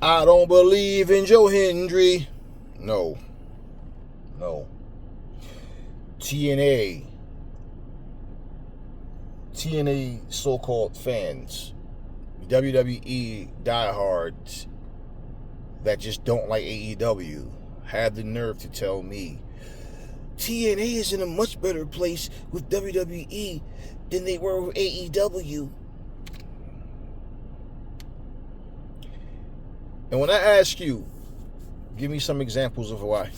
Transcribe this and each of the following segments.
I don't believe in Joe Hendry. No. TNA so-called fans, WWE diehards that just don't like AEW, had the nerve to tell me TNA is in a much better place with WWE than they were with AEW. And when I ask you, give me some examples of why.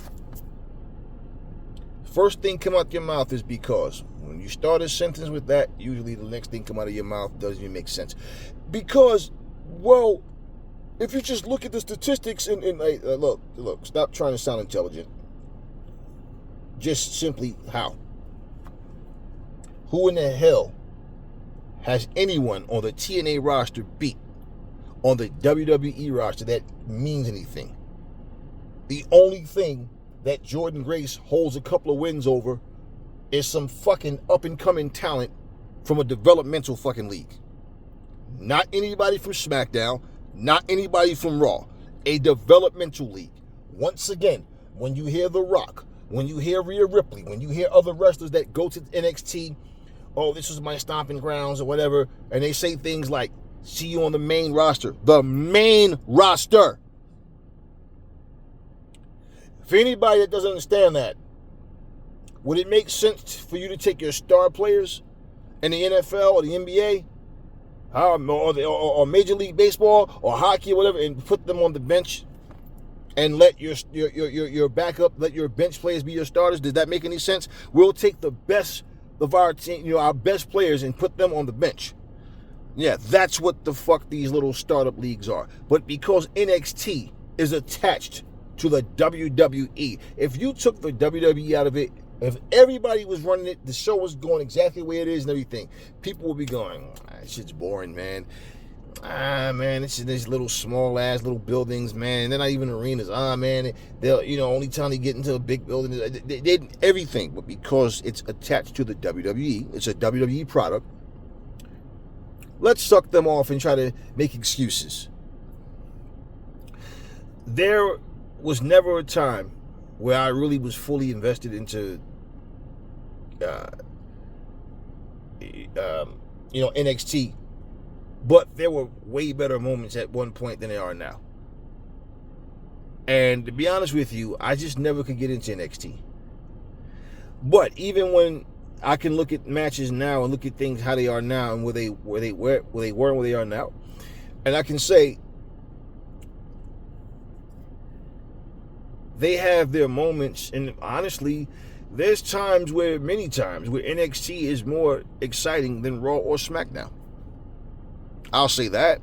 First thing come out your mouth is because. When you start a sentence with that, usually the next thing come out of your mouth doesn't even make sense. Because, well, if you just look at the statistics and look, stop trying to sound intelligent. Just simply how? Who in the hell has anyone on the TNA roster beat on the WWE roster that means anything? The only thing that Jordan Grace holds a couple of wins over is some fucking up-and-coming talent from a developmental fucking league. Not anybody from SmackDown, not anybody from Raw. A developmental league. Once again, when you hear The Rock, when you hear Rhea Ripley, when you hear other wrestlers that go to NXT, oh, this is my stomping grounds or whatever, and they say things like, see you on the main roster. The main roster. For anybody that doesn't understand that, would it make sense for you to take your star players in the NFL or the NBA or Major League Baseball or hockey or whatever and put them on the bench and let your backup, let your bench players be your starters? Does that make any sense? We'll take the best of our team, our best players, and put them on the bench. Yeah, that's what the fuck these little startup leagues are. But because NXT is attached to the WWE, if you took the WWE out of it, if everybody was running it, the show was going exactly the way it is and everything, people would be going, this shit's boring, man. Man, it's these little small ass little buildings, man. And they're not even arenas. Man, they'll, only time they get into a big building, they did everything. But because it's attached to the WWE, it's a WWE product, let's suck them off and try to make excuses. There was never a time where I really was fully invested into NXT, but there were way better moments at one point than there are now. And to be honest with you, I just never could get into NXT. But even when I can look at matches now and look at things how they are now and where they were and where they are now, and I can say they have their moments, and honestly, there's many times where NXT is more exciting than Raw or SmackDown. I'll say that.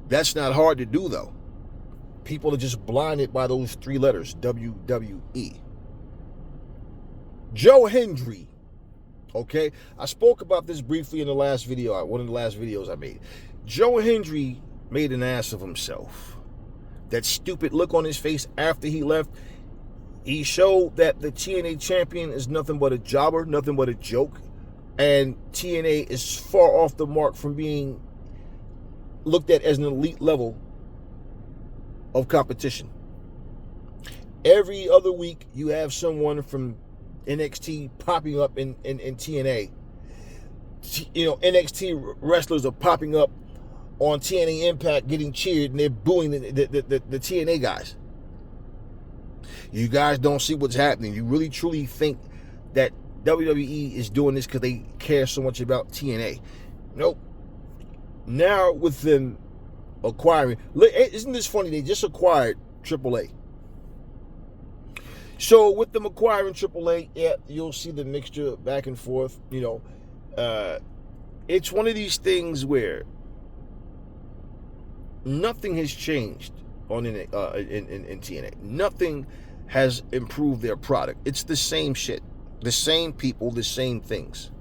That's not hard to do, though. People are just blinded by those three letters, WWE. Joe Hendry. Okay? I spoke about this briefly in the last video, one of the last videos I made. Joe Hendry made an ass of himself. That stupid look on his face after he left, he showed that the TNA champion is nothing but a jobber, nothing but a joke, and TNA is far off the mark from being looked at as an elite level of competition. Every other week, you have someone from NXT popping up in TNA. NXT wrestlers are popping up on TNA Impact getting cheered, and they're booing the TNA guys. You guys don't see what's happening. You really truly think that WWE is doing this because they care so much about TNA. Nope. Now with them acquiring, isn't this funny? They just acquired AAA. So with them acquiring AAA, yeah, you'll see the mixture back and forth. It's one of these things where nothing has changed in TNA. Nothing has improved their product. It's the same shit, the same people, the same things.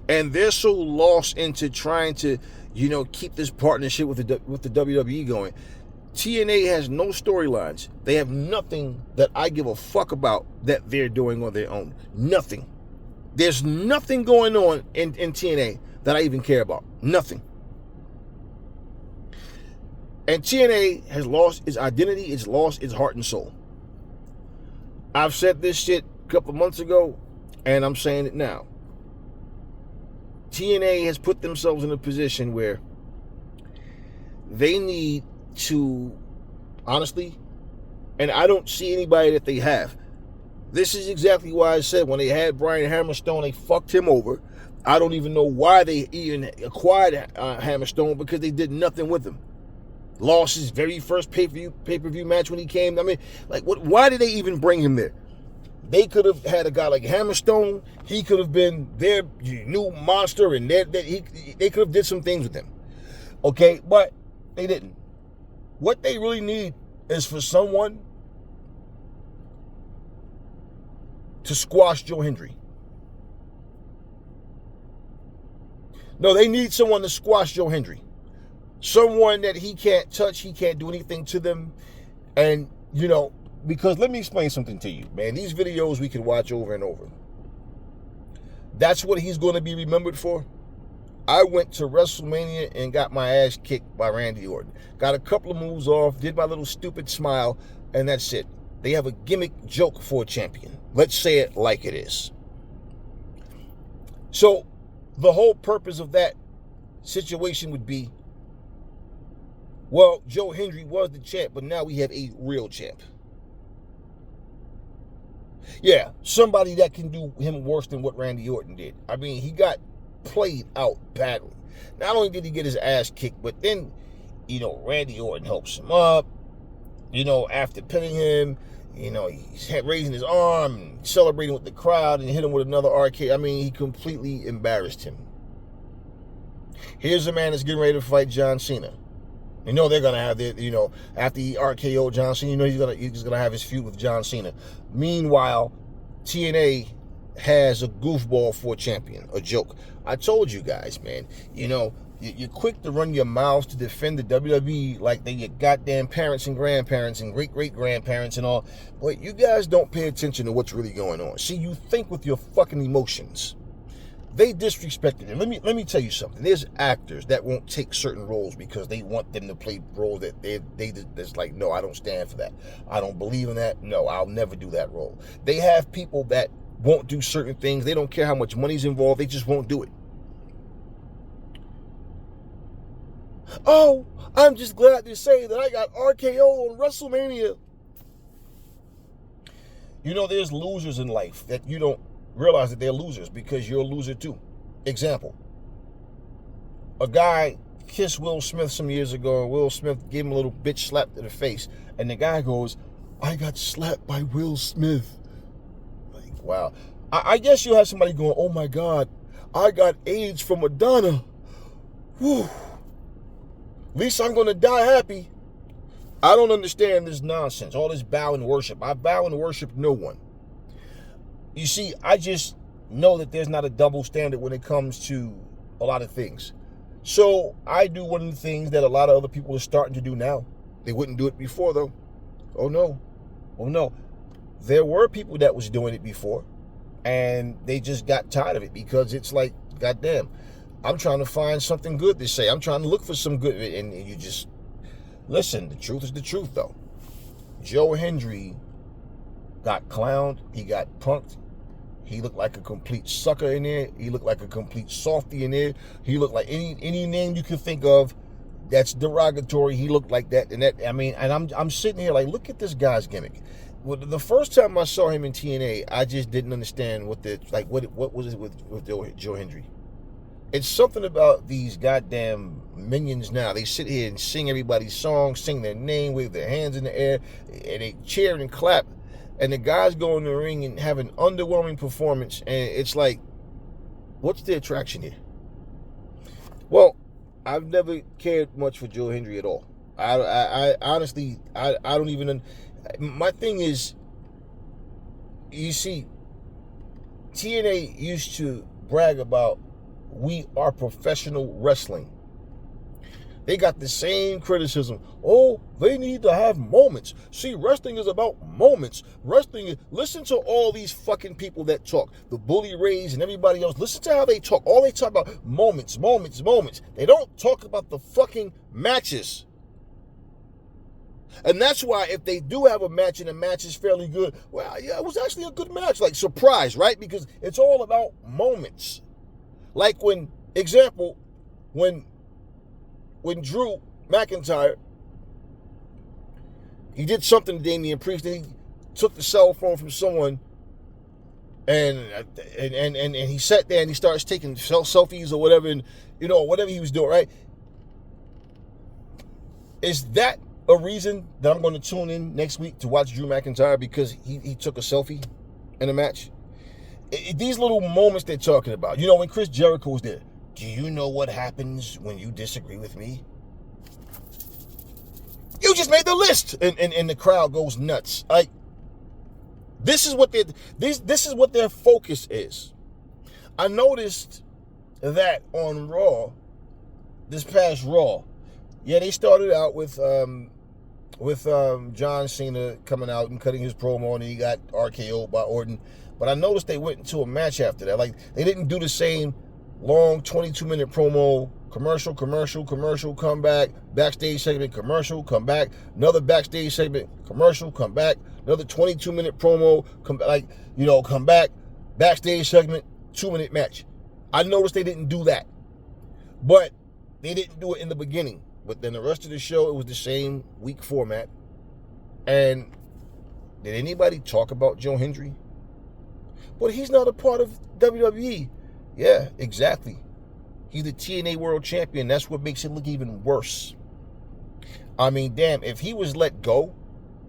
And they're so lost into trying to, keep this partnership with the WWE going. TNA has no storylines. They have nothing that I give a fuck about that they're doing on their own. Nothing. There's nothing going on in TNA that I even care about. Nothing. And TNA has lost its identity, it's lost its heart and soul. I've said this shit a couple months ago, and I'm saying it now. TNA has put themselves in a position where they need to, honestly, and I don't see anybody that they have. This is exactly why I said when they had Brian Hammerstone, they fucked him over. I don't even know why they even acquired Hammerstone, because they did nothing with him. Lost his very first pay-per-view match when he came. I mean, like, why did they even bring him there? They could have had a guy like Hammerstone. He could have been their new monster, and they could have did some things with him. Okay, but they didn't. What they really need is for someone to squash Joe Hendry. No, they need someone to squash Joe Hendry. Someone that he can't touch, he can't do anything to them. And, you know, because let me explain something to you, man. These videos we can watch over and over. That's what he's going to be remembered for. I went to WrestleMania and got my ass kicked by Randy Orton. Got a couple of moves off, did my little stupid smile, and that's it. They have a gimmick joke for a champion. Let's say it like it is. So, the whole purpose of that situation would be, well, Joe Hendry was the champ, but now we have a real champ. Yeah, somebody that can do him worse than what Randy Orton did. I mean, he got played out badly. Not only did he get his ass kicked, but then, you know, Randy Orton helps him up. You know, after pinning him, you know, he's raising his arm and celebrating with the crowd and hit him with another RKO. I mean, he completely embarrassed him. Here's a man that's getting ready to fight John Cena. You know they're gonna have their, you know, after he RKO John Cena, you know he's gonna have his feud with John Cena. Meanwhile, TNA has a goofball for a champion, a joke. I told you guys, man. You know, you're quick to run your mouths to defend the WWE like they're your goddamn parents and grandparents and great-great-grandparents and all. But you guys don't pay attention to what's really going on. See, you think with your fucking emotions. They disrespected him. Let me tell you something. There's actors that won't take certain roles because they want them to play roles that they just like, no, I don't stand for that. I don't believe in that. No, I'll never do that role. They have people that won't do certain things. They don't care how much money's involved. They just won't do it. Oh, I'm just glad to say that I got RKO on WrestleMania. You know, there's losers in life that you don't realize that they're losers because you're a loser too. Example. A guy kissed Will Smith some years ago, and Will Smith gave him a little bitch slap to the face. And the guy goes, I got slapped by Will Smith. Like, wow. I guess you'll have somebody going, oh my God, I got AIDS from Madonna. Whew. At least I'm going to die happy. I don't understand this nonsense, all this bow and worship. I bow and worship no one. You see, I just know that there's not a double standard when it comes to a lot of things. So I do one of the things that a lot of other people are starting to do now. They wouldn't do it before, though. Oh, no. Oh, no. There were people that was doing it before, and they just got tired of it because it's like, goddamn, I'm trying to find something good to say. I'm trying to look for some good, and you just, listen, the truth is the truth, though. Joe Hendry got clowned. He got punked. He looked like a complete sucker in there. He looked like a complete softy in there. He looked like any name you can think of that's derogatory. He looked like that. And that, I mean, and I'm sitting here like, look at this guy's gimmick. Well, the first time I saw him in TNA, I just didn't understand what was it with Joe Hendry. It's something about these goddamn minions now. They sit here and sing everybody's songs, sing their name, wave their hands in the air, and they cheer and clap. And the guys go in the ring and have an underwhelming performance, and it's like, what's the attraction here? Well, I've never cared much for Joe Hendry at all. I honestly, I don't even. My thing is, you see, TNA used to brag about, we are professional wrestling. They got the same criticism. Oh, they need to have moments. See, wrestling is about moments. Listen to all these fucking people that talk. The Bully Rays and everybody else. Listen to how they talk. All they talk about moments. They don't talk about the fucking matches. And that's why if they do have a match and the match is fairly good, well, yeah, it was actually a good match. Like, surprise, right? Because it's all about moments. Like when Drew McIntyre, he did something to Damian Priest, and he took the cell phone from someone, and he sat there and he starts taking selfies or whatever, and whatever he was doing, right? Is that a reason that I'm going to tune in next week to watch Drew McIntyre because he took a selfie in a match? These little moments they're talking about. When Chris Jericho was there, do you know what happens when you disagree with me? You just made the list, and the crowd goes nuts. Like, this is what their focus is. I noticed that on Raw, this past Raw, yeah, they started out with John Cena coming out and cutting his promo, and he got RKO'd by Orton. But I noticed they went into a match after that. Like, they didn't do the same long 22-minute promo, commercial, come back, backstage segment, commercial, come back, another backstage segment, commercial, come back, another 22-minute promo, come back, backstage segment, 2-minute match. I noticed they didn't do that. But they didn't do it in the beginning. But then the rest of the show, it was the same week format. And did anybody talk about Joe Hendry? But he's not a part of WWE. Yeah, exactly. He's the TNA World Champion. That's what makes it look even worse. I mean, damn, if he was let go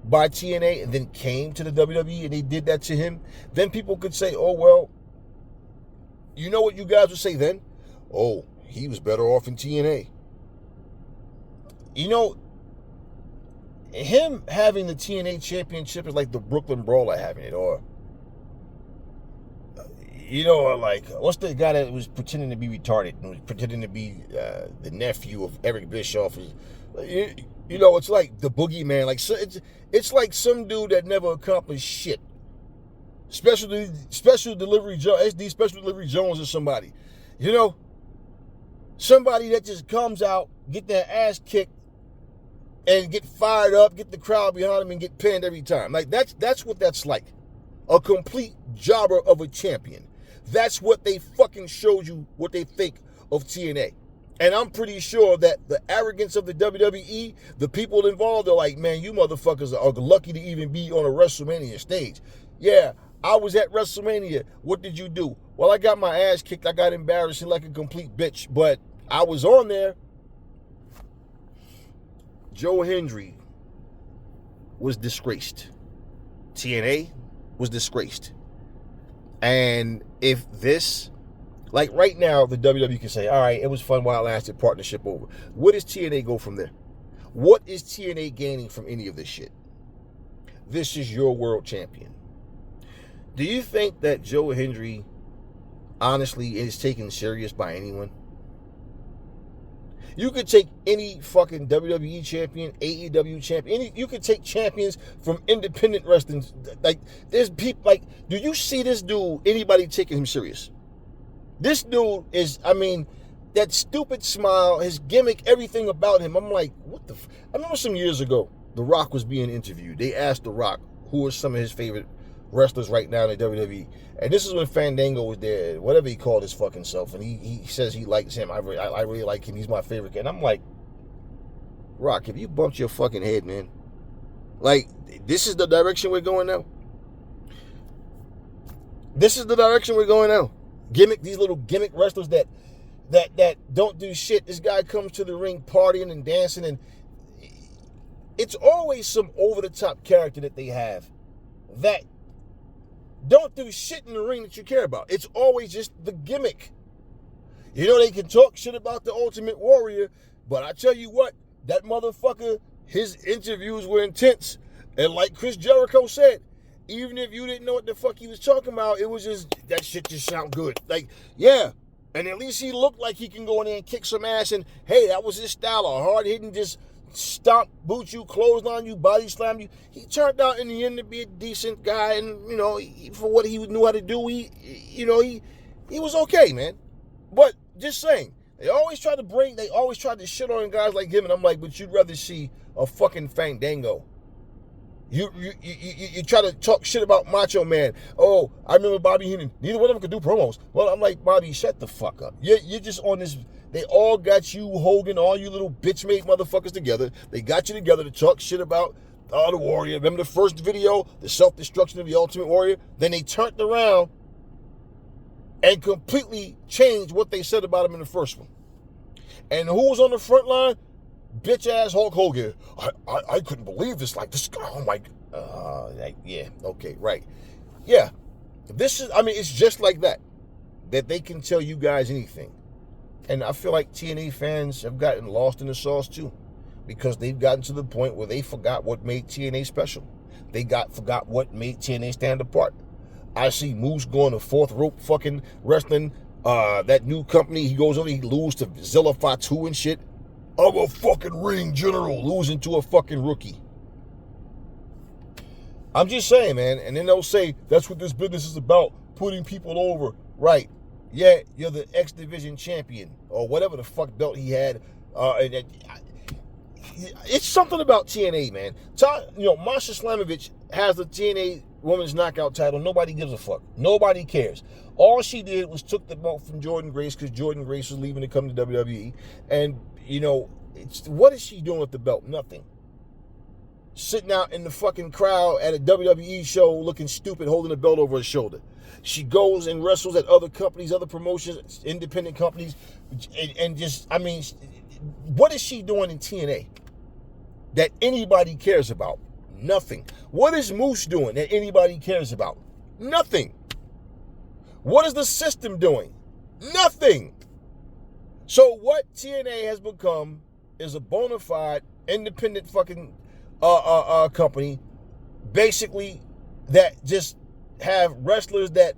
by TNA and then came to the WWE and they did that to him, then people could say, oh, well, you know what you guys would say then? Oh, he was better off in TNA. Him having the TNA Championship is like the Brooklyn Brawler having it, or like, what's the guy that was pretending to be retarded and was pretending to be the nephew of Eric Bischoff? It's like the boogeyman. Like, it's like some dude that never accomplished shit. Special Delivery Jones, SD Special Delivery Jones, or somebody. Somebody that just comes out, get their ass kicked, and get fired up, get the crowd behind him, and get pinned every time. Like, that's what that's like. A complete jobber of a champion. That's what they fucking showed you, what they think of TNA. And I'm pretty sure that the arrogance of the WWE, the people involved are like, man, you motherfuckers are lucky to even be on a WrestleMania stage. Yeah, I was at WrestleMania. What did you do? Well, I got my ass kicked. I got embarrassed like a complete bitch. But I was on there. Joe Hendry was disgraced. TNA was disgraced. And if this, like right now, the WWE can say, all right, it was fun while it lasted, partnership over. Where does TNA go from there? What is TNA gaining from any of this shit? This is your world champion. Do you think that Joe Hendry honestly is taken serious by anyone? You could take any fucking WWE champion, AEW champion, you could take champions from independent wrestling. Like, there's people, like, do you see this dude, anybody taking him serious? This dude is, that stupid smile, his gimmick, everything about him. I'm like, what the I remember some years ago, The Rock was being interviewed. They asked The Rock, who are some of his favorite wrestlers right now in the WWE. And this is when Fandango was there, whatever he called his fucking self. And he says he likes him. I really like him. He's my favorite guy. And I'm like, Rock, have you bumped your fucking head, man? Like, this is the direction we're going now? This is the direction we're going now. These little gimmick wrestlers that don't do shit. This guy comes to the ring partying and dancing, and it's always some over-the-top character that they have that don't do shit in the ring that you care about. It's always just the gimmick. They can talk shit about the Ultimate Warrior, but I tell you what, that motherfucker, his interviews were intense. And like Chris Jericho said, even if you didn't know what the fuck he was talking about, it was just, that shit just sound good. Like, yeah. And at least he looked like he can go in there and kick some ass, and hey, that was his style. A hard-hitting, just stomp, boot you, clothesline you, body slam you. He turned out in the end to be a decent guy, and for what he knew how to do, he was okay, man. But just saying, They always try to shit on guys like him, and I'm like, but you'd rather see a fucking Fandango. You try to talk shit about Macho Man. Oh, I remember Bobby Heenan. Neither one of them could do promos. Well, I'm like, Bobby, shut the fuck up. You're just on this. They all got you, Hogan, all you little bitch-made motherfuckers together. They got you together to talk shit about the Warrior. Remember the first video, the self-destruction of the Ultimate Warrior? Then they turned around and completely changed what they said about him in the first one. And who was on the front line? Bitch-ass Hulk Hogan. I couldn't believe this. Like, this guy, oh my, yeah, okay, right. Yeah, it's just like that they can tell you guys anything. And I feel like TNA fans have gotten lost in the sauce too, because they've gotten to the point where they forgot what made TNA special. They forgot what made TNA stand apart. I see Moose going to Fourth Rope fucking wrestling, that new company, he goes over, he loses to Zilla Fatu and shit. I'm a fucking ring general losing to a fucking rookie. I'm just saying, man. And then they'll say, that's what this business is about, putting people over. Right. Yeah, you're the X Division champion, or whatever the fuck belt he had. It's something about TNA, man. Masha Slamovich has the TNA Women's Knockout title. Nobody gives a fuck. Nobody cares. All she did was took the belt from Jordynne Grace, because Jordynne Grace was leaving to come to WWE. And, what is she doing with the belt? Nothing. Sitting out in the fucking crowd at a WWE show looking stupid, holding the belt over her shoulder. She goes and wrestles at other companies, other promotions, independent companies, what is she doing in TNA that anybody cares about? Nothing. What is Moose doing that anybody cares about? Nothing. What is the system doing? Nothing. So what TNA has become is a bona fide independent fucking company, basically, that just have wrestlers that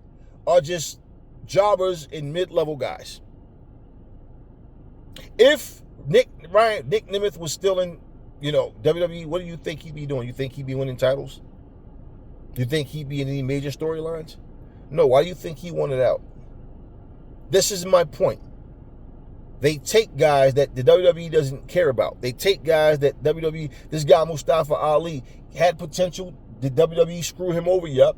are just jobbers and mid-level guys. If Nick Nemeth was still in, WWE, what do you think he'd be doing? You think he'd be winning titles? You think he'd be in any major storylines? No. Why do you think he wanted out? This is my point. They take guys that the WWE doesn't care about. They take guys that this guy Mustafa Ali had potential. Did WWE screw him over? Yep.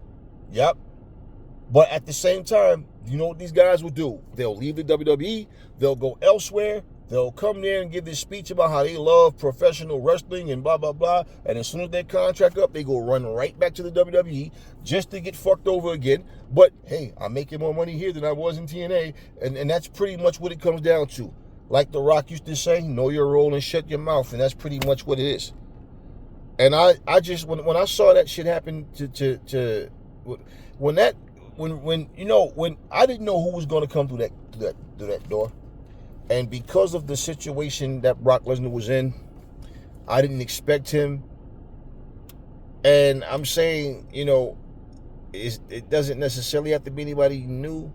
But at the same time, you know what these guys will do? They'll leave the WWE. They'll go elsewhere. They'll come there and give this speech about how they love professional wrestling and blah, blah, blah. And as soon as their contract up, they go run right back to the WWE just to get fucked over again. But, hey, I'm making more money here than I was in TNA. And that's pretty much what it comes down to. Like The Rock used to say, know your role and shut your mouth. And that's pretty much what it is. And I just, when I saw that shit happen when I didn't know who was going to come through that door. And because of the situation that Brock Lesnar was in, I didn't expect him. And I'm saying, it doesn't necessarily have to be anybody you knew,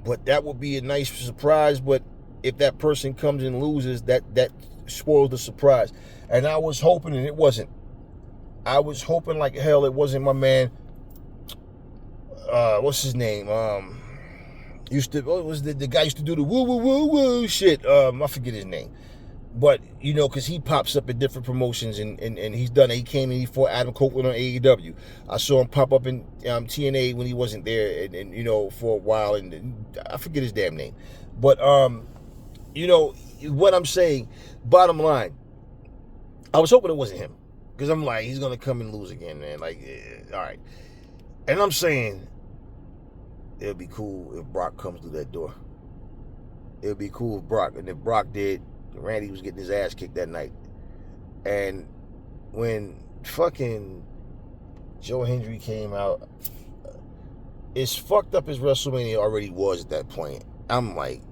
but that would be a nice surprise. But if that person comes and loses, that spoils the surprise. And I was hoping, and it wasn't. I was hoping like hell it wasn't my man. What's his name? The guy used to do the woo woo woo woo shit. I forget his name, but because he pops up in different promotions, and he's done it. He came and he fought Adam Copeland on AEW. I saw him pop up in TNA when he wasn't there, and for a while, and I forget his damn name. But what I'm saying, bottom line, I was hoping it wasn't him, because I'm like, he's gonna come and lose again, man. Like, all right, and I'm saying, it'd be cool if Brock comes through that door. It'd be cool if Brock, and if Brock did, Randy was getting his ass kicked that night. And when fucking Joe Hendry came out, as fucked up as WrestleMania already was at that point, I'm like,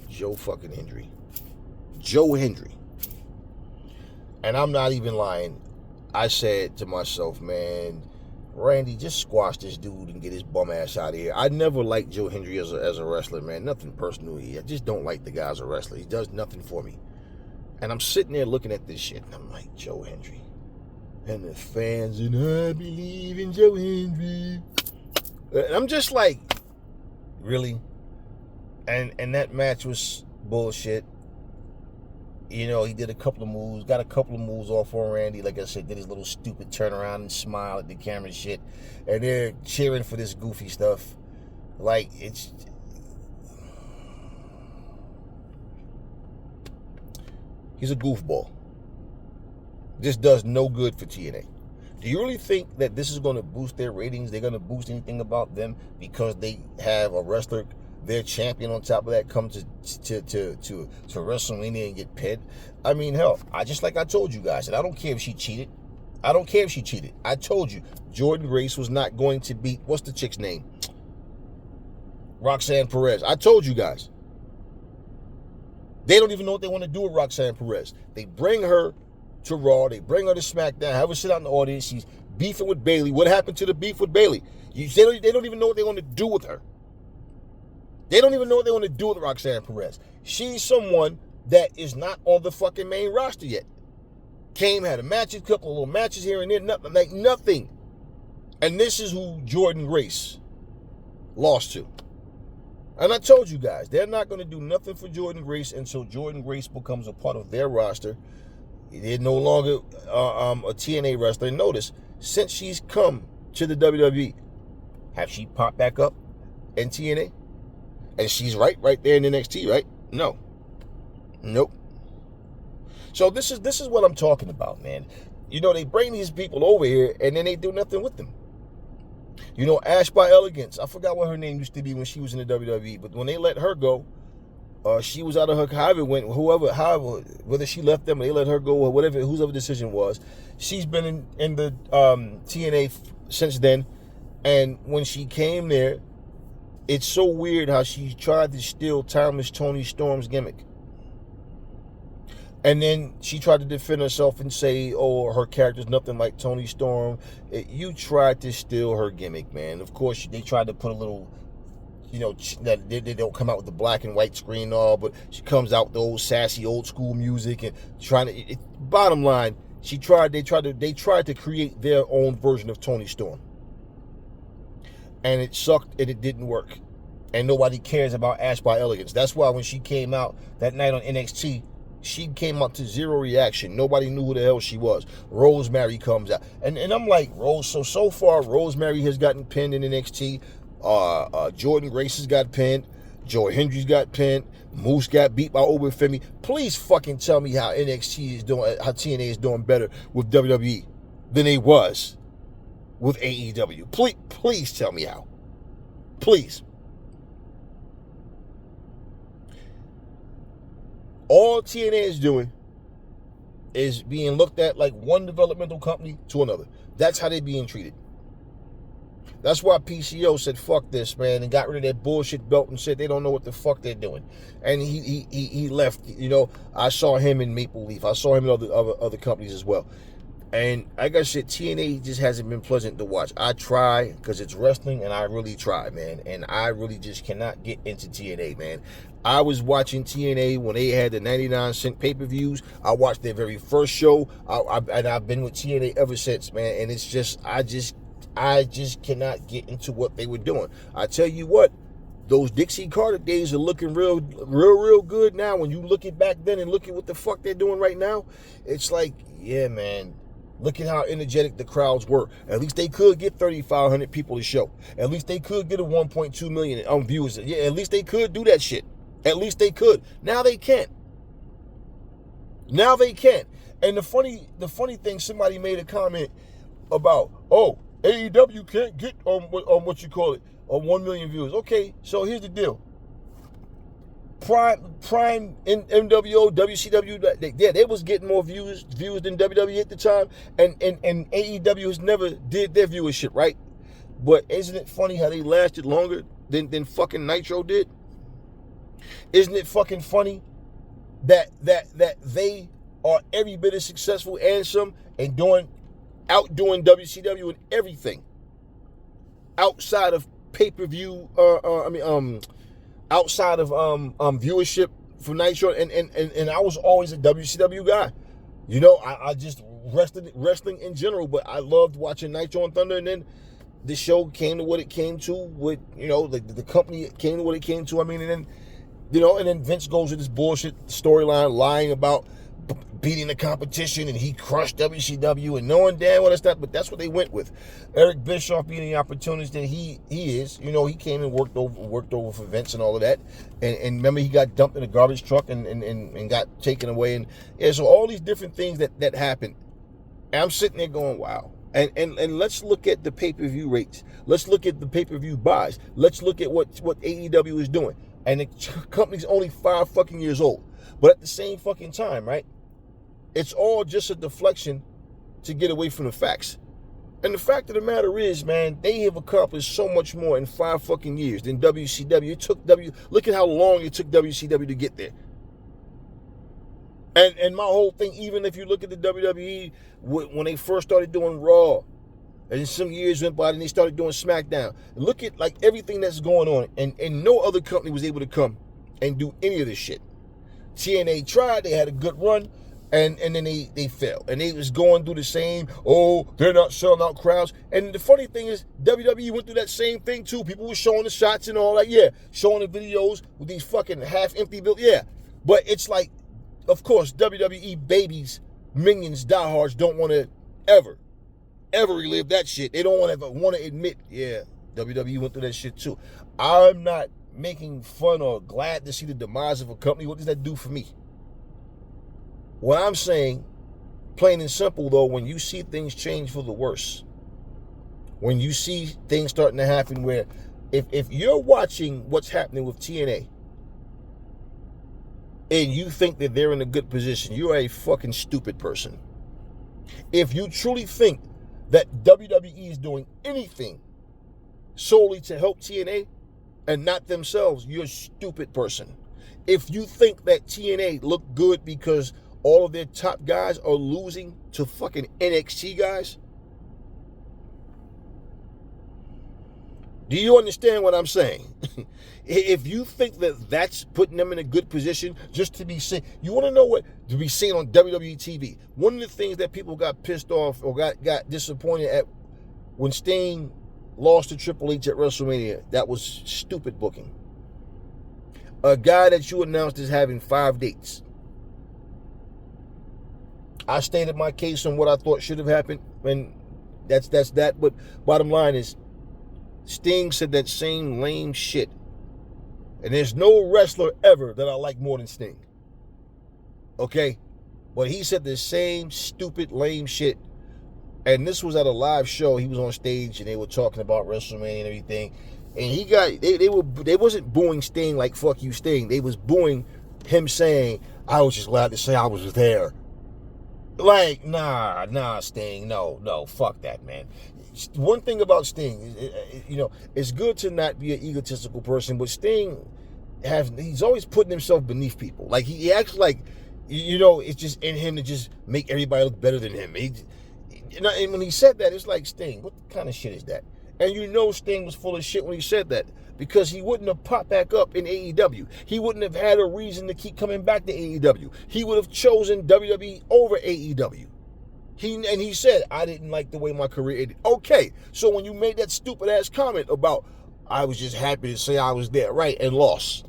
Joe fucking Hendry. Joe Hendry. And I'm not even lying. I said to myself, man, Randy, just squash this dude and get his bum ass out of here. I never liked Joe Hendry as a wrestler, man. Nothing personal. I just don't like the guy as a wrestler. He does nothing for me. And I'm sitting there looking at this shit, and I'm like, Joe Hendry. And the fans, and I believe in Joe Hendry. And I'm just like, really? And that match was bullshit. You know, he did a couple of moves, got a couple of moves off on Randy. Like I said, did his little stupid turnaround and smile at the camera and shit. And they're cheering for this goofy stuff. Like, he's a goofball. This does no good for TNA. Do you really think that this is going to boost their ratings? They're going to boost anything about them because they have a wrestler, their champion on top of that, come to WrestleMania and get pinned? I mean, hell, I told you guys, and I don't care if she cheated. I don't care if she cheated. I told you, Jordynne Grace was not going to beat, what's the chick's name? Roxanne Perez. I told you guys. They don't even know what they want to do with Roxanne Perez. They bring her to Raw. They bring her to SmackDown. Have her sit out in the audience. She's beefing with Bayley. What happened to the beef with Bayley? They don't even know what they want to do with her. They don't even know what they want to do with Roxanne Perez. She's someone that is not on the fucking main roster yet. Came, had a match, a couple of little matches here and there, nothing. And this is who Jordynne Grace lost to. And I told you guys, they're not going to do nothing for Jordynne Grace until Jordynne Grace becomes a part of their roster. They're no longer a TNA wrestler. And notice, since she's come to the WWE, have she popped back up in TNA? And she's right there in NXT, right? No. Nope. So this is what I'm talking about, man. You know, they bring these people over here and then they do nothing with them. You know, Ash by Elegance, I forgot what her name used to be when she was in the WWE, but when they let her go, she was out of her, however, whether she left them or they let her go or whatever, whoever decision was, she's been in the TNA since then. And when she came there, it's so weird how she tried to steal Timeless Tony Storm's gimmick. And then she tried to defend herself and say, oh, her character's nothing like Tony Storm. You tried to steal her gimmick, man. Of course, they tried to put a little, you know, that they don't come out with the black and white screen and all, but she comes out with the old sassy old school music and trying to, bottom line, they tried to create their own version of Tony Storm. And it sucked and it didn't work. And nobody cares about Ash by Elegance. That's why when she came out that night on NXT, she came up to zero reaction. Nobody knew who the hell she was. Rosemary comes out. And I'm like, so far, Rosemary has gotten pinned in NXT. Jordynne Grace has got pinned. Joe Hendry's got pinned. Moose got beat by Obafemi. Please fucking tell me how NXT is doing, how TNA is doing better with WWE than they was with AEW. Please tell me how. Please. All TNA is doing is being looked at like one developmental company to another. That's how they're being treated. That's why PCO said, fuck this, man, and got rid of that bullshit belt and said they don't know what the fuck they're doing. And he left. You know, I saw him in Maple Leaf. I saw him in other companies as well. And like I said, TNA just hasn't been pleasant to watch. I try because it's wrestling, and I really try, man. And I really just cannot get into TNA, man. I was watching TNA when they had the 99-cent pay-per-views. I watched their very first show, and I've been with TNA ever since, man. And it's just, I just cannot get into what they were doing. I tell you what, those Dixie Carter days are looking real good now. When you look at back then and look at what the fuck they're doing right now, it's like, yeah, man. Look at how energetic the crowds were. At least they could get 3,500 people to show. At least they could get a 1.2 million viewers. Yeah, at least they could do that shit. At least they could. Now they can't. Now they can't. And the funny thing, somebody made a comment about, oh, AEW can't get what you call it, 1 million views. Okay, so here's the deal. Prime, NWO, WCW, they was getting more views than WWE at the time, and AEW has never did their viewership, right? But isn't it funny how they lasted longer than fucking Nitro did? Isn't it fucking funny that they are every bit as successful and some and outdoing WCW and everything outside of pay-per-view, outside of viewership for Nitro, and I was always a WCW guy. You know, I just wrestling in general, but I loved watching Nitro and Thunder, and then the show came to what it came to, with, you know, the company came to what it came to. I mean, and then, you know, and then Vince goes with this bullshit storyline, lying about beating the competition, and he crushed WCW, and knowing damn well that's not, but that's what they went with. Eric Bischoff being the opportunist that he is, you know, he came and worked over for Vince and all of that, and remember, he got dumped in a garbage truck and got taken away, and yeah, so all these different things that happened, and I'm sitting there going, wow. And let's look at the pay-per-view rates. Let's look at the pay-per-view buys. Let's look at what AEW is doing. And the company's only 5 fucking years old. But at the same fucking time, right? It's all just a deflection to get away from the facts. And the fact of the matter is, man, they have accomplished so much more in 5 fucking years than WCW. Look at how long it took WCW to get there. And my whole thing, even if you look at the WWE, when they first started doing Raw, and some years went by and they started doing SmackDown, look at like everything that's going on, and no other company was able to come and do any of this shit. TNA tried, they had a good run, and then they failed. And they was going through the same, oh, they're not selling out crowds. And the funny thing is, WWE went through that same thing too. People were showing the shots and all that, yeah, showing the videos with these fucking half-empty builds, yeah. But it's like, of course, WWE babies, minions, diehards don't want to ever relive that shit. They don't want to admit, yeah, WWE went through that shit too. I'm not making fun or glad to see the demise of a company. What does that do for me? What I'm saying, plain and simple though, when you see things change for the worse, when you see things starting to happen where, if you're watching what's happening with TNA, and you think that they're in a good position, you're a fucking stupid person. If you truly think that WWE is doing anything solely to help TNA and not themselves, you're a stupid person. If you think that TNA look good because all of their top guys are losing to fucking NXT guys, do you understand what I'm saying? If you think that that's putting them in a good position just to be seen, you want to know what to be seen on WWE TV. One of the things that people got pissed off or got disappointed at when Sting lost to Triple H at WrestleMania, that was stupid booking. A guy that you announced as having 5 dates. I stated my case on what I thought should have happened, and that's that. But bottom line is, Sting said that same lame shit. And there's no wrestler ever that I like more than Sting. Okay? But he said the same stupid, lame shit. And this was at a live show. He was on stage and they were talking about WrestleMania and everything. And they wasn't booing Sting like fuck you Sting. They was booing him saying, I was just glad to say I was there. Like, nah, Sting, no, fuck that, man. One thing about Sting, you know, it's good to not be an egotistical person, but Sting, he's always putting himself beneath people. Like, he acts like, you know, it's just in him to just make everybody look better than him. And when he said that, it's like, Sting, what kind of shit is that? And you know Sting was full of shit when he said that, because he wouldn't have popped back up in AEW. He wouldn't have had a reason to keep coming back to AEW. He would have chosen WWE over AEW. He said, I didn't like the way my career ended. Okay, so when you made that stupid ass comment about, I was just happy to say I was there, right, and lost.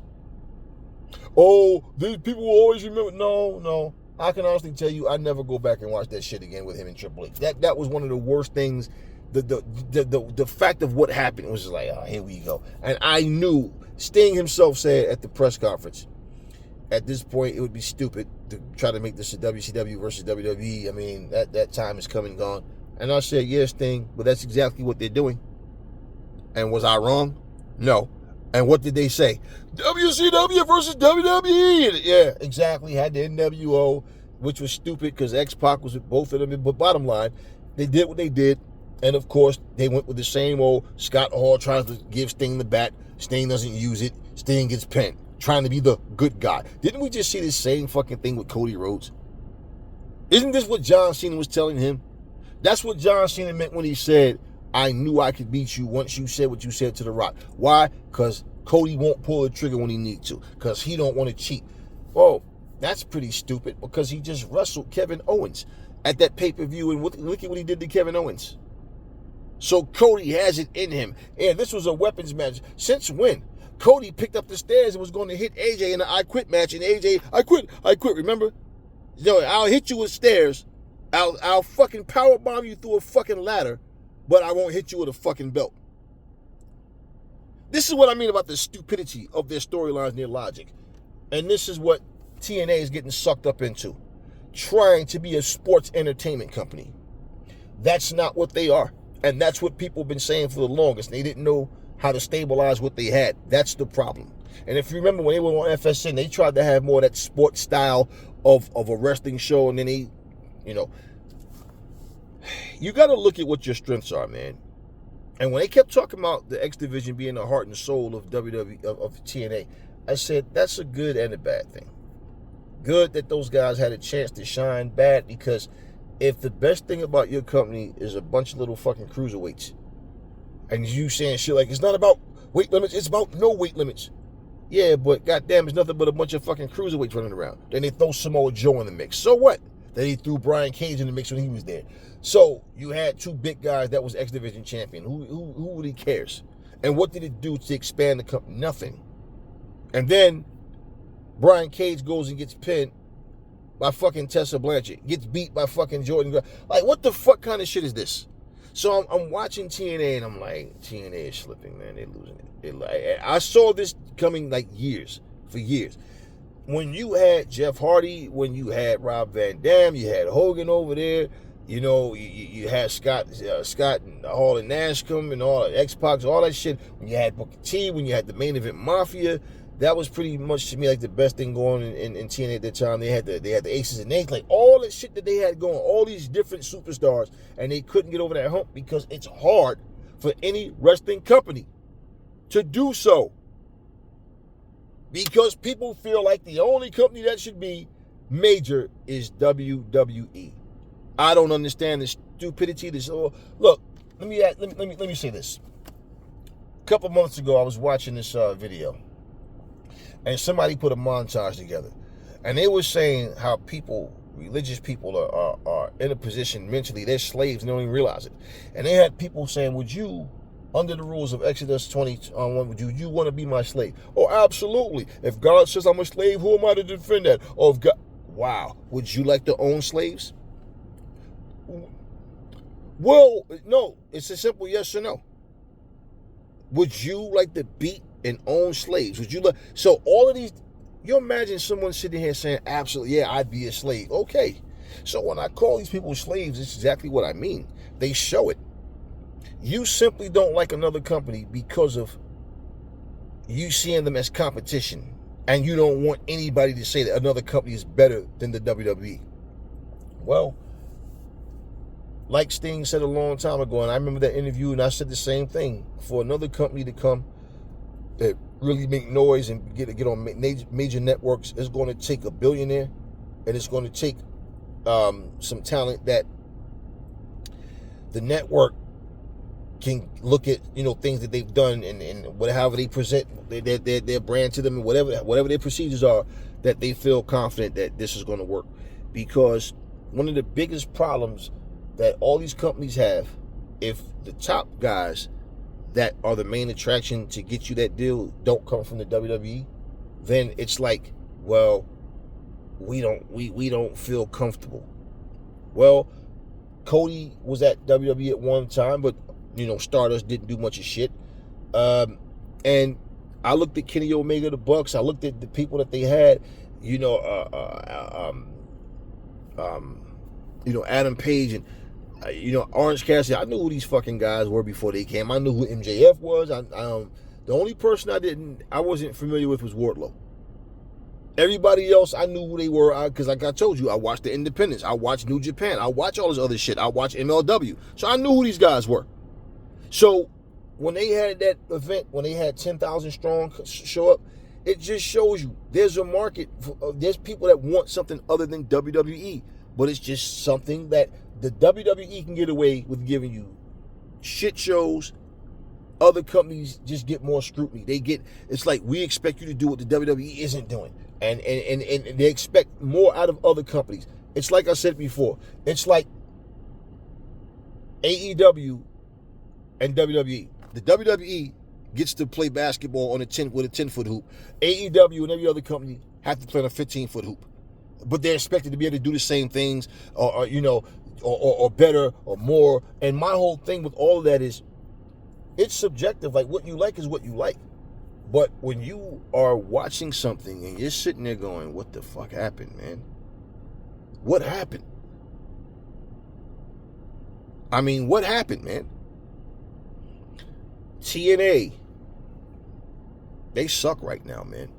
Oh, these people will always remember. No. I can honestly tell you, I never go back and watch that shit again with him and Triple H. That was one of the worst things. The fact of what happened was just like, oh, here we go. And I knew, Sting himself said at the press conference, at this point, it would be stupid to try to make this a WCW versus WWE. I mean, that time is come and gone. And I said, yes, Sting, but that's exactly what they're doing. And was I wrong? No. And what did they say? WCW versus WWE. Yeah, exactly. Had the NWO, which was stupid because X-Pac was with both of them. But bottom line, they did what they did. And of course, they went with the same old Scott Hall tries to give Sting the bat. Sting doesn't use it. Sting gets pinned, trying to be the good guy. Didn't we just see the same fucking thing with Cody Rhodes? Isn't this what John Cena was telling him? That's what John Cena meant when he said, I knew I could beat you once you said what you said to The Rock. Why? Because Cody won't pull the trigger when he needs to, because he don't want to cheat. Well, that's pretty stupid, because he just wrestled Kevin Owens at that pay-per-view, and look at what he did to Kevin Owens. So Cody has it in him. And this was a weapons match. Since when? Cody picked up the stairs and was going to hit AJ in the I Quit match, and AJ, I quit, remember? I'll hit you with stairs. I'll fucking powerbomb you through a fucking ladder, but I won't hit you with a fucking belt. This is what I mean about the stupidity of their storylines and their logic. And this is what TNA is getting sucked up into. Trying to be a sports entertainment company. That's not what they are. And that's what people have been saying for the longest. They didn't know how to stabilize what they had. That's the problem. And if you remember when they were on FSN, they tried to have more of that sports style of a wrestling show. And then they, you got to look at what your strengths are, man. And when they kept talking about the X Division being the heart and soul of WWE, of TNA, I said, that's a good and a bad thing. Good that those guys had a chance to shine. Bad because if the best thing about your company is a bunch of little fucking cruiserweights, and you saying shit like, it's not about weight limits, it's about no weight limits. Yeah, but goddamn, it's nothing but a bunch of fucking cruiserweights running around. Then they throw Samoa Joe in the mix. So what? Then he threw Brian Cage in the mix when he was there. So you had two big guys that was X Division champion. Who really cares? And what did it do to expand the company? Nothing. And then Brian Cage goes and gets pinned by fucking Tessa Blanchard. Gets beat by fucking Jordan. Like, what the fuck kind of shit is this? So I'm watching TNA and I'm like, TNA is slipping, man. They're losing it. I saw this coming for years. When you had Jeff Hardy, when you had Rob Van Dam, you had Hogan over there, you had Scott and Hall and Nash come and all X-Pac, all that shit. When you had Booker T, when you had the Main Event Mafia, that was pretty much to me like the best thing going in TNA at that time. They had the Aces and Eights, like all the shit that they had going, all these different superstars, and they couldn't get over that hump because it's hard for any wrestling company to do so. Because people feel like the only company that should be major is WWE. I don't understand the stupidity. Look, let me say this. A couple months ago, I was watching this video, and somebody put a montage together, and they were saying how religious people are in a position mentally, they're slaves and they don't even realize it. And they had people saying, would you, under the rules of Exodus 20:1, would you want to be my slave? Oh, absolutely. If God says I'm a slave, who am I to defend that? Oh, if God, wow. Would you like to own slaves? Well, no. It's a simple yes or no. Would you like to beat and own slaves? Would you like? So all of these, you imagine someone sitting here saying, absolutely, yeah, I'd be a slave. Okay. So when I call these people slaves, it's exactly what I mean. They show it. You simply don't like another company because of you seeing them as competition, and you don't want anybody to say that another company is better than the WWE. Well, like Sting said a long time ago, and I remember that interview, and I said the same thing, for another company to come that really make noise and get on major networks, it's going to take a billionaire, and it's going to take some talent that the network can look at, things that they've done and however they present their brand to them, and whatever their procedures are, that they feel confident that this is going to work. Because one of the biggest problems that all these companies have, if the top guys that are the main attraction to get you that deal don't come from the WWE, then it's like, well, we don't feel comfortable. Well, Cody was at WWE at one time, but Stardust didn't do much of shit. And I looked at Kenny Omega, the Bucks. I looked at the people that they had. Adam Page and Orange Cassidy. I knew who these fucking guys were before they came. I knew who MJF was. The only person I wasn't familiar with was Wardlow. Everybody else, I knew who they were because, like I told you, I watched the Independents. I watched New Japan. I watched all this other shit. I watched MLW. So I knew who these guys were. So when they had that event, when they had 10,000 strong show up, it just shows you there's a market. There's people that want something other than WWE. But it's just something that the WWE can get away with giving you shit shows. Other companies just get more scrutiny. It's like, we expect you to do what the WWE isn't doing. And they expect more out of other companies. It's like I said before. It's like AEW and WWE. The WWE gets to play basketball on with a 10-foot hoop. AEW and every other company have to play on a 15-foot hoop. But they're expected to be able to do the same things or better or more. And my whole thing with all of that is it's subjective. Like, what you like is what you like. But when you are watching something and you're sitting there going, what the fuck happened, man? What happened? I mean, what happened, man? TNA, they suck right now, man.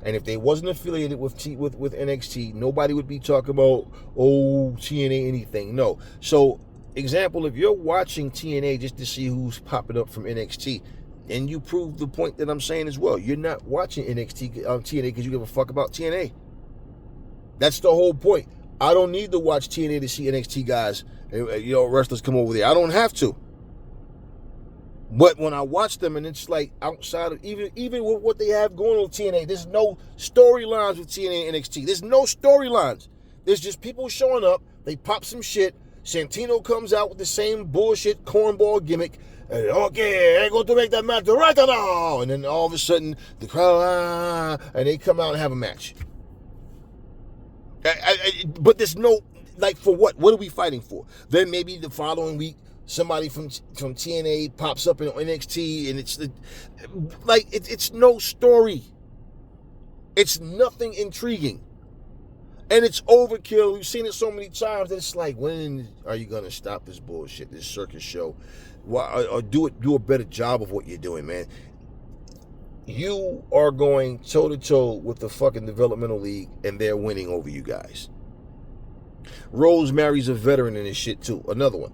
And if they wasn't affiliated with NXT, nobody would be talking about, oh, TNA anything. No. So, example, if you're watching TNA just to see who's popping up from NXT, and you prove the point that I'm saying as well, you're not watching TNA because you give a fuck about TNA. That's the whole point. I don't need to watch TNA to see NXT guys, wrestlers come over there. I don't have to. But when I watch them, and it's like outside of even with what they have going on TNA, there's no storylines with TNA and NXT. There's no storylines. There's just people showing up. They pop some shit. Santino comes out with the same bullshit cornball gimmick. And, okay, I'm going to make that match right now. And then all of a sudden, the crowd, and they come out and have a match. But there's no, like, for what? What are we fighting for? Then maybe the following week, somebody from TNA pops up in NXT, and it's like it's no story. It's nothing intriguing, and it's overkill. We've seen it so many times that it's like, when are you gonna stop this bullshit, this circus show? Or do a better job of what you're doing, man. You are going toe to toe with the fucking developmental league, and they're winning over you guys. Rosemary's a veteran in this shit too. Another one.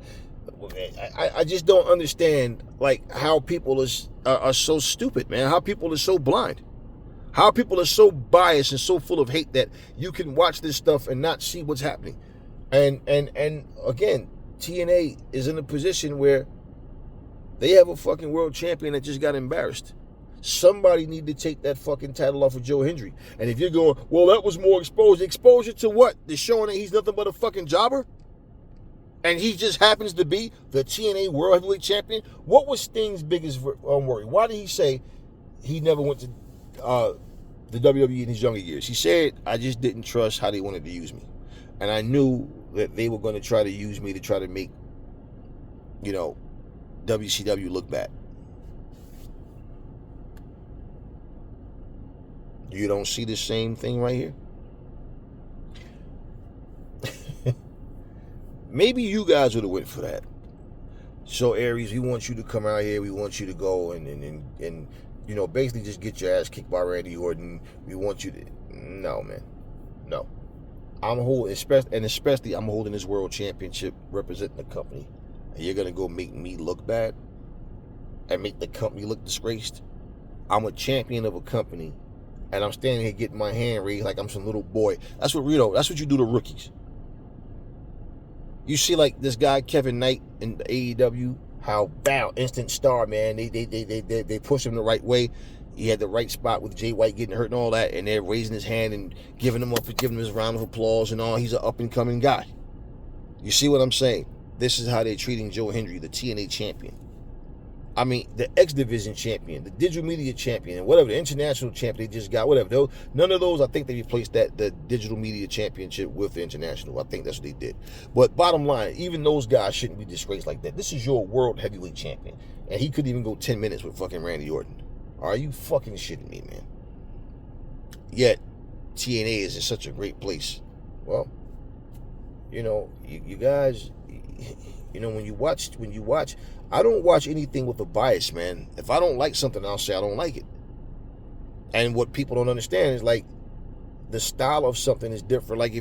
I just don't understand, like, how people are so stupid, man. How people are so blind. How people are so biased and so full of hate that you can watch this stuff and not see what's happening. And again, TNA is in a position where they have a fucking world champion that just got embarrassed. Somebody need to take that fucking title off of Joe Hendry. And if you're going, well, that was more exposure. Exposure to what? They're showing that he's nothing but a fucking jobber? And he just happens to be the TNA World Heavyweight Champion? What was Sting's biggest worry? Why did he say he never went to the WWE in his younger years? He said, I just didn't trust how they wanted to use me. And I knew that they were going to try to use me to try to make, WCW look bad. You don't see the same thing right here? Maybe you guys would have went for that. So, Aries, we want you to come out here. We want you to go and basically just get your ass kicked by Randy Orton. We want you to... No, man. No. I'm holding this world championship representing the company. And you're going to go make me look bad? And make the company look disgraced? I'm a champion of a company. And I'm standing here getting my hand raised like I'm some little boy. That's what you do to rookies. You see, like, this guy, Kevin Knight, in the AEW, how, instant star, man. They push him the right way. He had the right spot with Jay White getting hurt and all that, and they're raising his hand and giving him his round of applause and all. He's an up-and-coming guy. You see what I'm saying? This is how they're treating Joe Hendry, the TNA champion. I mean, the X Division champion, the digital media champion, whatever, the international champion they just got, whatever. None of those, I think they replaced the digital media championship with the international. I think that's what they did. But bottom line, even those guys shouldn't be disgraced like that. This is your world heavyweight champion. And he couldn't even go 10 minutes with fucking Randy Orton. Are you fucking shitting me, man? Yet, TNA is in such a great place. Well, you guys, when you watch, I don't watch anything with a bias, man. If I don't like something, I'll say I don't like it. And what people don't understand is, like, the style of something is different. Like,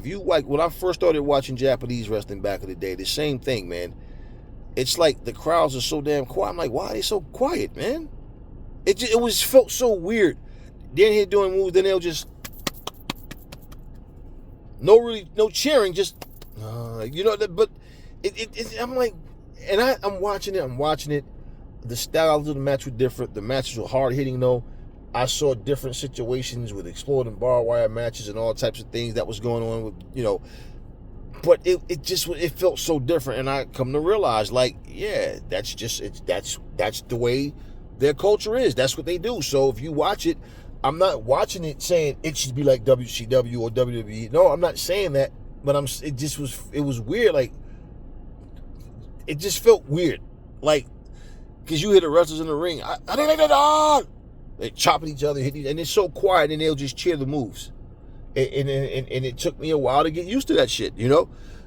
when I first started watching Japanese wrestling back in the day, the same thing, man. It's like the crowds are so damn quiet. I'm like, why are they so quiet, man? It felt so weird. Then here doing moves, then they'll just no cheering, just but I'm like, and I'm watching it. The styles of the match were different. The matches were hard hitting though. I saw different situations with exploding barbed wire matches and all types of things that was going on with, But it felt so different, and I come to realize, like, yeah, that's the way their culture is. That's what they do. So if you watch it, I'm not watching it saying it should be like WCW or WWE. No, I'm not saying that, but it was weird. Like, it just felt weird, like, because you hear the wrestlers in the ring, they're chopping each other, and it's so quiet, and they'll just cheer the moves. And it took me a while to get used to that shit,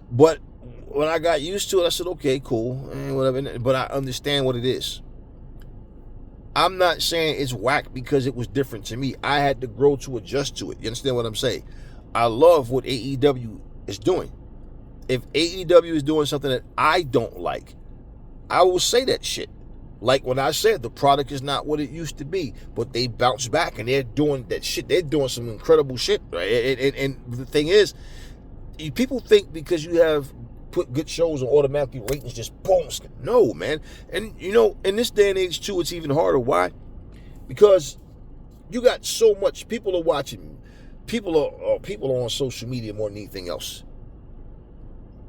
But when I got used to it, I said, okay, cool, whatever. But I understand what it is. I'm not saying it's whack because it was different to me. I had to grow to adjust to it. You understand what I'm saying? I love what AEW is doing. If AEW is doing something that I don't like, I will say that shit. Like when I said the product is not what it used to be, but they bounce back and they're doing that shit. They're doing some incredible shit, right? And the thing is, people think because you have put good shows on automatically ratings just boom. No, man. And in this day and age too, it's even harder. Why? Because you got so much. People are watching. People are on social media more than anything else.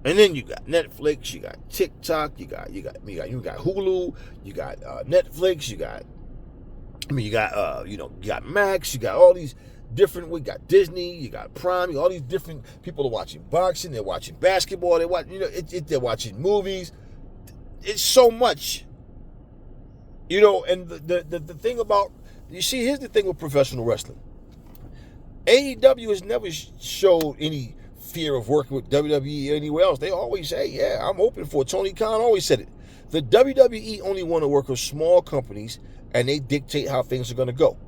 And then you got Netflix, you got TikTok, you got Hulu, you got Netflix, you got Max, you got all these different. We got Disney, you got Prime, all these different people are watching boxing, they're watching basketball, they're watching movies. It's so much, And the thing about here's the thing with professional wrestling. AEW has never showed any fear of working with WWE or anywhere else. They always say, yeah, I'm open for it. Tony Khan always said it. The WWE only want to work with small companies, and they dictate how things are going to go.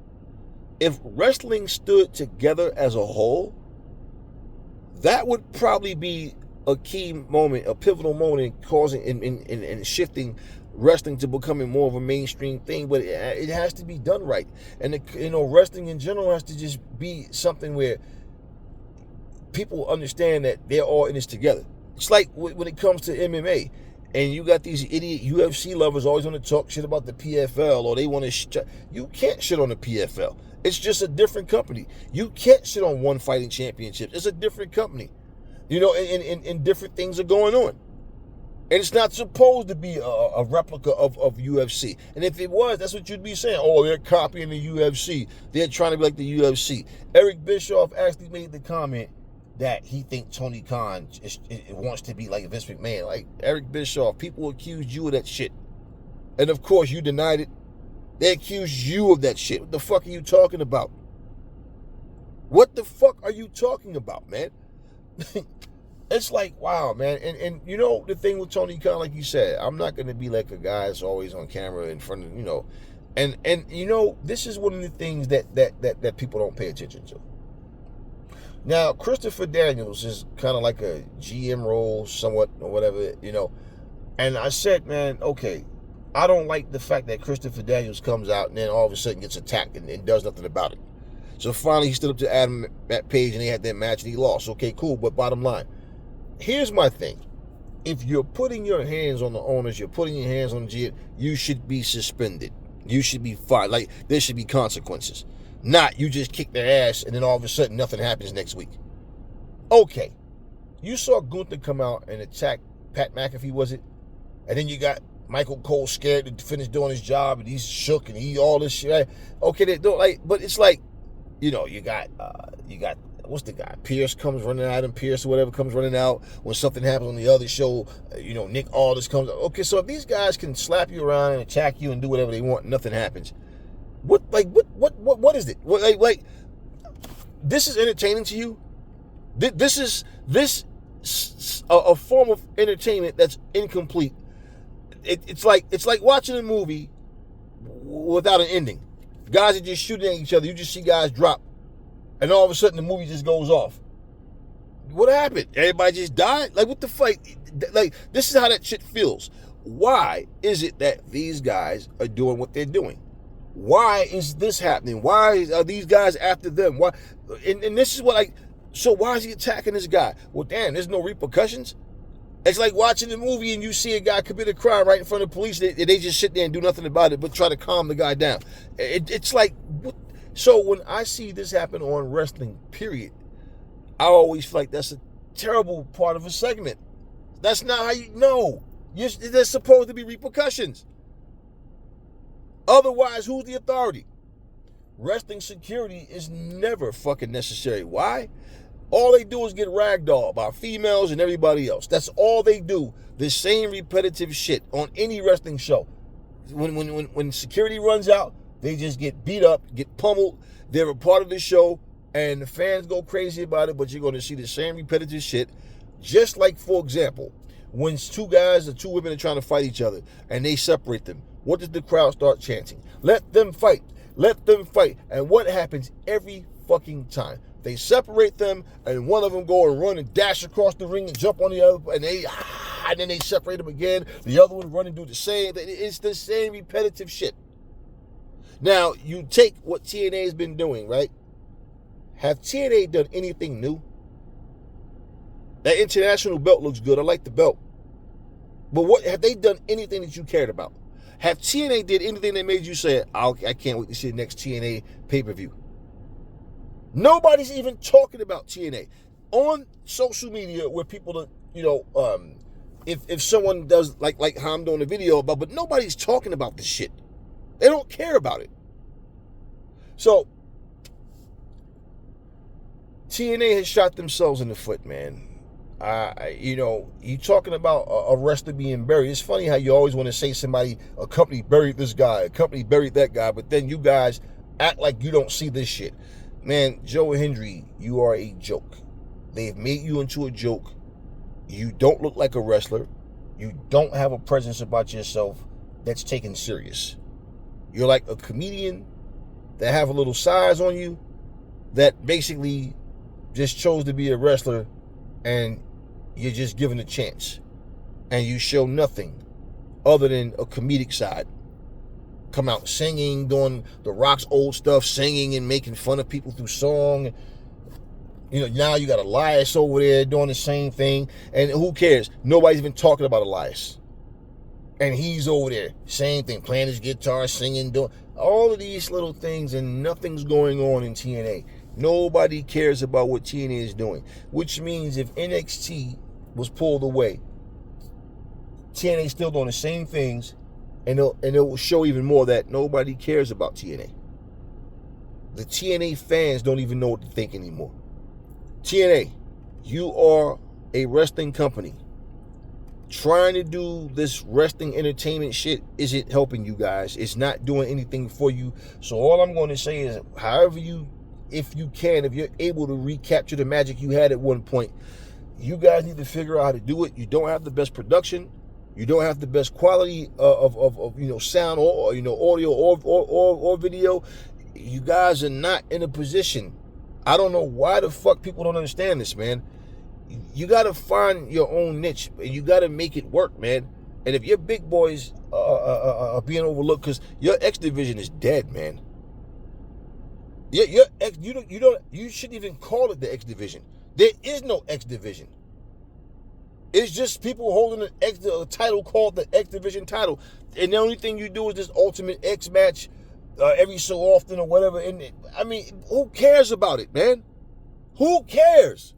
If wrestling stood together as a whole, that would probably be a key moment, a pivotal moment in causing and shifting wrestling to becoming more of a mainstream thing. But it has to be done right. And wrestling in general has to just be something where people understand that they're all in this together. It's like when it comes to MMA, and you got these idiot UFC lovers always want to talk shit about the PFL, or they want to you can't shit on the PFL. It's just a different company. You can't shit on One Fighting Championships. It's a different company. And different things are going on. And it's not supposed to be a replica of UFC. And if it was, that's what you'd be saying. Oh, they're copying the UFC. They're trying to be like the UFC. Eric Bischoff actually made the comment that he thinks Tony Khan wants to be like Vince McMahon. Like, Eric Bischoff, people accused you of that shit. And of course, you denied it. They accused you of that shit. What the fuck are you talking about? What the fuck are you talking about, man? It's like, wow, man. And the thing with Tony Khan, like you said, I'm not going to be like a guy that's always on camera in front of, And this is one of the things that people don't pay attention to. Now, Christopher Daniels is kind of like a GM role, somewhat, or whatever, And I said, man, okay, I don't like the fact that Christopher Daniels comes out and then all of a sudden gets attacked and does nothing about it. So finally, he stood up to Adam Page and they had that match and he lost. Okay, cool, but bottom line, here's my thing. If you're putting your hands on the owners, you're putting your hands on the GM, you should be suspended. You should be fired. Like, there should be consequences. Not you just kick their ass and then all of a sudden nothing happens next week. Okay. You saw Gunther come out and attack Pat McAfee, was it? And then you got Michael Cole scared to finish doing his job and he's shook and he all this shit. Okay, they don't but it's like, you got what's the guy? Pierce comes running out, and Pierce or whatever comes running out when something happens on the other show. Nick Aldis comes out. Okay, so if these guys can slap you around and attack you and do whatever they want, and nothing happens. What is it? This is entertaining to you? This is a form of entertainment that's incomplete. It's like watching a movie without an ending. Guys are just shooting at each other. You just see guys drop, and all of a sudden the movie just goes off. What happened? Everybody just died? Like, what the fuck? Like, this is how that shit feels. Why is it that these guys are doing what they're doing? Why is this happening? Why are these guys after them? Why? And this is so why is he attacking this guy? Well, damn, there's no repercussions. It's like watching a movie and you see a guy commit a crime right in front of the police. They just sit there and do nothing about it but try to calm the guy down. It's like, so when I see this happen on wrestling, period, I always feel like that's terrible part of a segment. That's not how you know. There's supposed to be repercussions. Otherwise, who's the authority? Wrestling security is never fucking necessary. Why? All they do is get ragdolled by females and everybody else. That's all they do. The same repetitive shit on any wrestling show. When security runs out, they just get beat up, get pummeled. They're a part of the show, and the fans go crazy about it, but you're going to see the same repetitive shit. Just like, for example, when two guys or two women are trying to fight each other, and they separate them, what does the crowd start chanting? Let them fight. Let them fight. And what happens every fucking time? They separate them, and one of them go and run and dash across the ring and jump on the other, and then they separate them again. The other one run and do the same. It's the same repetitive shit. Now, you take what TNA has been doing, right? Have TNA done anything new? That international belt looks good. I like the belt. But what have they done anything that you cared about? Have TNA did anything that made you say, I can't wait to see the next TNA pay-per-view? Nobody's even talking about TNA. On social media where people, if someone does like how I'm doing a video about, but nobody's talking about this shit. They don't care about it. So, TNA has shot themselves in the foot, man. You talking about a wrestler being buried. It's funny how you always want to say a company buried this guy, a company buried that guy, but then you guys act like you don't see this shit. Man, Joe Hendry, you are a joke. They've made you into a joke. You don't look like a wrestler. You don't have a presence about yourself that's taken serious. You're like a comedian that have a little size on you that basically just chose to be a wrestler, and you're just given a chance. And you show nothing other than a comedic side. Come out singing, doing The Rock's old stuff, singing and making fun of people through song. Now you got Elias over there doing the same thing. And who cares? Nobody's even talking about Elias. And he's over there, same thing, playing his guitar, singing, doing all of these little things, and nothing's going on in TNA. Nobody cares about what TNA is doing, which means if NXT was pulled away, TNA is still doing the same things, and it will show even more that nobody cares about TNA. The TNA fans don't even know what to think anymore. TNA, you are a wrestling company. Trying to do this wrestling entertainment shit isn't helping you guys. It's not doing anything for you. So all I'm going to say is, if you're able to recapture the magic you had at one point, you guys need to figure out how to do it. You don't have the best production. You don't have the best quality of sound or audio or video. You guys are not in a position. I don't know why the fuck people don't understand this, man. You got to find your own niche, and you got to make it work, man. And if your big boys are being overlooked, because your X division is dead, man. You shouldn't even call it the X division. There is no X division. It's just people holding a title called the X division title, and the only thing you do is this Ultimate X match every so often or whatever. And who cares about it, man? Who cares?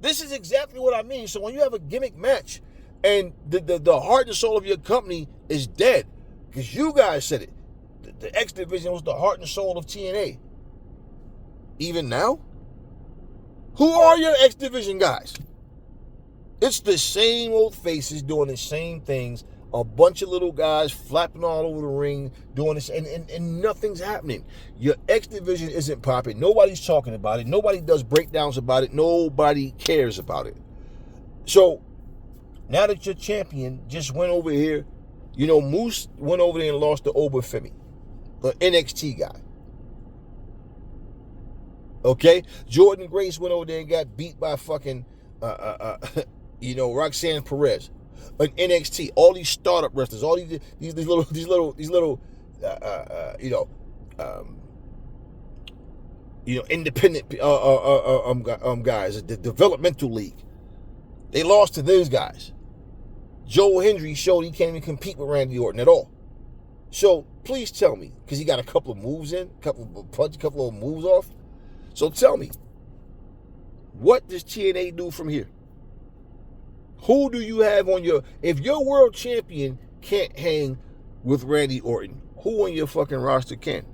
This is exactly what I mean. So when you have a gimmick match and the heart and soul of your company is dead, because you guys said it, the X division was the heart and soul of TNA. Even now? Who are your X division guys? It's the same old faces doing the same things. A bunch of little guys flapping all over the ring, doing this, and nothing's happening. Your X division isn't popping. Nobody's talking about it. Nobody does breakdowns about it. Nobody cares about it. So, now that your champion just went over here, Moose went over there and lost to Obafemi, the NXT guy. Okay? Jordan Grace went over there and got beat by fucking, Roxanne Perez. An NXT, all these startup wrestlers, all these little independent guys, the developmental league. They lost to those guys. Joe Hendry showed he can't even compete with Randy Orton at all. So please tell me, because he got a couple of moves in, a couple of moves off. So tell me, What does TNA do from here? Who do you have on your... If your world champion can't hang with Randy Orton, who on your fucking roster can?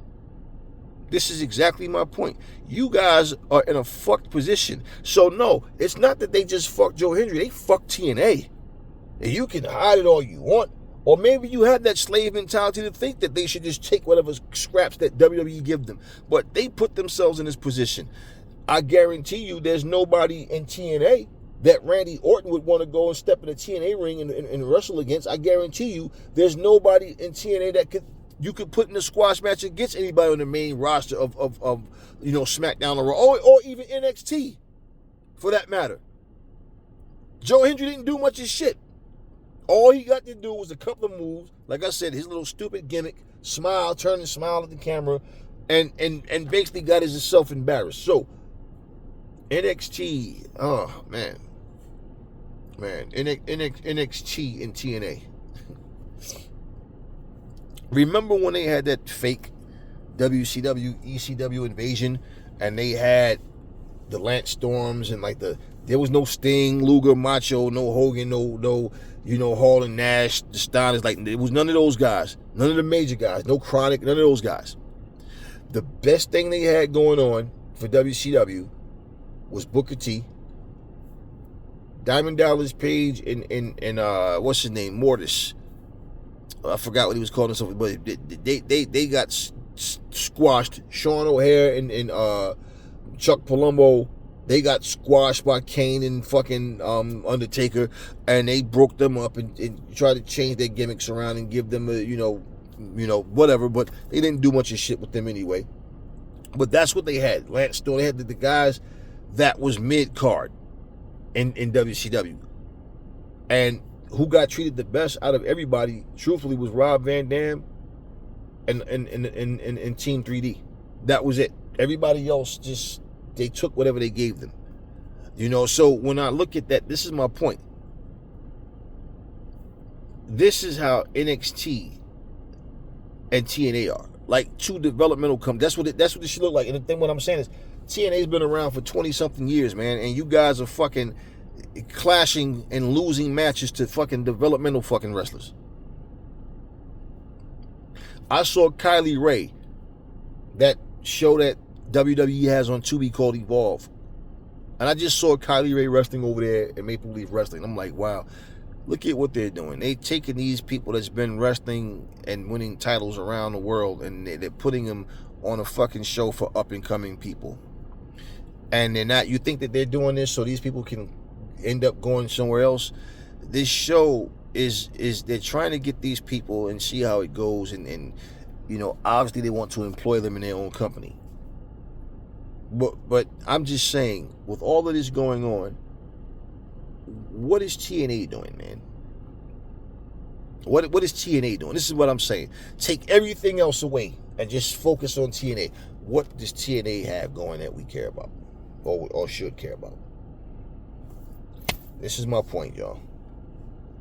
This is exactly my point. You guys are in a fucked position. So no, it's not that they just fucked Joe Hendry. They fucked TNA. And you can hide it all you want. Or maybe you have that slave mentality to think that they should just take whatever scraps that WWE give them. But they put themselves in this position. I guarantee you there's nobody in TNA that Randy Orton would want to go and step in the TNA ring and wrestle against. I guarantee you there's nobody in TNA that you could put in a squash match against anybody on the main roster of SmackDown or even NXT, for that matter. Joe Hendry didn't do much of shit. All he got to do was a couple of moves. Like I said, his little stupid gimmick, turn and smile at the camera, and basically got himself embarrassed. So, NXT, oh, man, NXT and TNA. Remember when they had that fake WCW, ECW invasion, and they had the Lance Storms and there was no Sting, Luger, Macho, no Hogan, no Hall and Nash, the Steiners, it was none of those guys, none of the major guys, no Chronic, none of those guys. The best thing they had going on for WCW was Booker T, Diamond Dallas Page, and what's his name, Mortis. I forgot what he was calling himself, but they got squashed. Sean O'Hare and Chuck Palumbo, they got squashed by Kane and fucking Undertaker, and they broke them up and tried to change their gimmicks around and give them whatever. But they didn't do much of shit with them anyway. But that's what they had. Lance Storm, they had the guys that was mid-card in WCW, and who got treated the best out of everybody, truthfully, was Rob Van Dam and Team 3D. That was it. Everybody else just, they took whatever they gave them. So when I look at that, this is my point. This is how NXT and TNA are. Like two developmental companies. That's what this should look like. And the thing, what I'm saying is, TNA's been around for 20-something years, man, and you guys are fucking clashing and losing matches to fucking developmental fucking wrestlers. I saw Kylie Ray, that show that WWE has on Tubi called Evolve, and I just saw Kylie Ray wrestling over there at Maple Leaf Wrestling. I'm like, wow, look at what they're doing. They taking these people that's been wrestling and winning titles around the world, and they're putting them on a fucking show for up and coming people. And they're not. You think that they're doing this so these people can end up going somewhere else? This show is they're trying to get these people and see how it goes, and obviously they want to employ them in their own company. But I'm just saying, with all of this going on, what is TNA doing, man? What is TNA doing? This is what I'm saying. Take everything else away and just focus on TNA. What does TNA have going that we care about, or should care about? This is my point, y'all.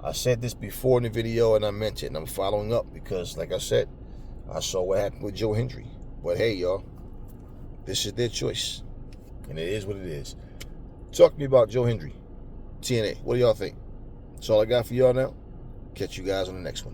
I said this before in the video, and I meant it, and I'm following up because, like I said, I saw what happened with Joe Hendry. But hey, y'all, this is their choice, and it is what it is. Talk to me about Joe Hendry, TNA. What do y'all think? That's all I got for y'all now. Catch you guys on the next one.